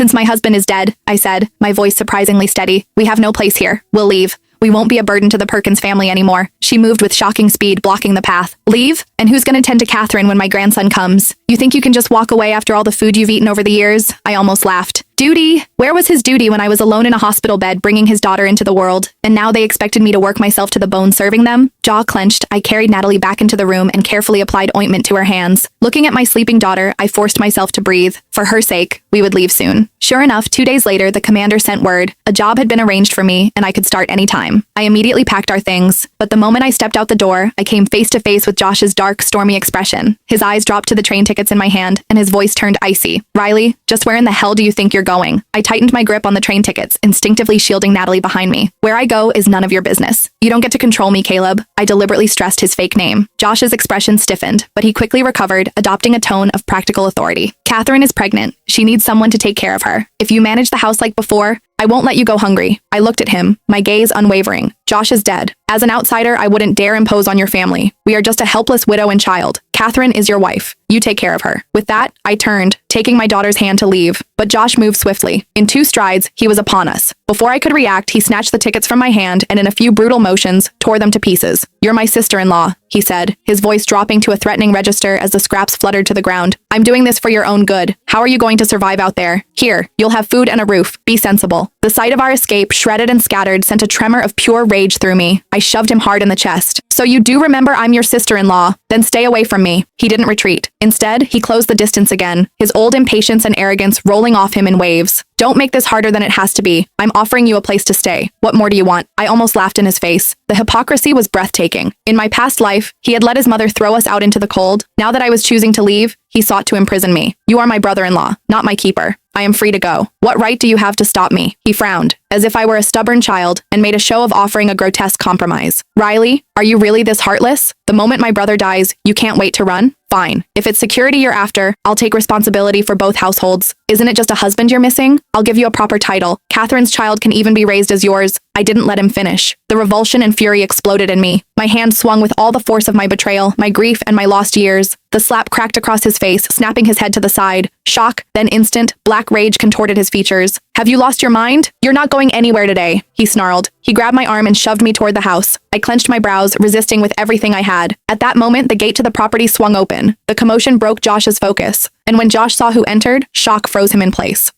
Since my husband is dead, I said, my voice surprisingly steady, we have no place here. We'll leave. We won't be a burden to the Perkins family anymore. She moved with shocking speed, blocking the path. Leave? And who's gonna tend to Catherine when my grandson comes? You think you can just walk away after all the food you've eaten over the years? I almost laughed. Duty? Where was his duty when I was alone in a hospital bed bringing his daughter into the world? And now they expected me to work myself to the bone serving them? Jaw clenched, I carried Natalie back into the room and carefully applied ointment to her hands. Looking at my sleeping daughter, I forced myself to breathe. For her sake, we would leave soon. Sure enough, 2 days later, the commander sent word. A job had been arranged for me, and I could start anytime. I immediately packed our things, but the moment I stepped out the door, I came face to face with Josh's dark, stormy expression. His eyes dropped to the train tickets in my hand, and his voice turned icy. Riley, just where in the hell do you think you're going? I tightened my grip on the train tickets, instinctively shielding Natalie behind me. Where I go is none of your business. You don't get to control me, Caleb. I deliberately stressed his fake name. Josh's expression stiffened, but he quickly recovered, adopting a tone of practical authority. Catherine is pregnant. She needs someone to take care of her. If you manage the house like before, I won't let you go hungry. I looked at him, my gaze unwavering. Josh is dead. As an outsider, I wouldn't dare impose on your family. We are just a helpless widow and child. Catherine is your wife. You take care of her. With that, I turned, taking my daughter's hand to leave. But Josh moved swiftly. In 2 strides, he was upon us. Before I could react, he snatched the tickets from my hand and in a few brutal motions, tore them to pieces. You're my sister-in-law, he said, his voice dropping to a threatening register as the scraps fluttered to the ground. I'm doing this for your own good. How are you going to survive out there? Here, you'll have food and a roof. Be sensible. The sight of our escape, shredded and scattered, sent a tremor of pure rage through me. I shoved him hard in the chest. So you do remember I'm your sister-in-law? Then stay away from me. He didn't retreat. Instead, he closed the distance again, his old impatience and arrogance rolling off him in waves. Don't make this harder than it has to be. I'm offering you a place to stay. What more do you want? I almost laughed in his face. The hypocrisy was breathtaking. In my past life, he had let his mother throw us out into the cold. Now that I was choosing to leave, he sought to imprison me. You are my brother-in-law, not my keeper. I am free to go. What right do you have to stop me? He frowned, as if I were a stubborn child, and made a show of offering a grotesque compromise. Riley, are you really this heartless? The moment my brother dies, you can't wait to run? Fine. If it's security you're after, I'll take responsibility for both households. Isn't it just a husband you're missing? I'll give you a proper title. Catherine's child can even be raised as yours. I didn't let him finish. The revulsion and fury exploded in me. My hand swung with all the force of my betrayal, my grief, and my lost years. The slap cracked across his face, snapping his head to the side. Shock, then instant, black rage contorted his features. Have you lost your mind? You're not going anywhere today, he snarled. He grabbed my arm and shoved me toward the house. I clenched my brows, resisting with everything I had. At that moment, the gate to the property swung open. The commotion broke Josh's focus, and when Josh saw who entered, shock froze him in place.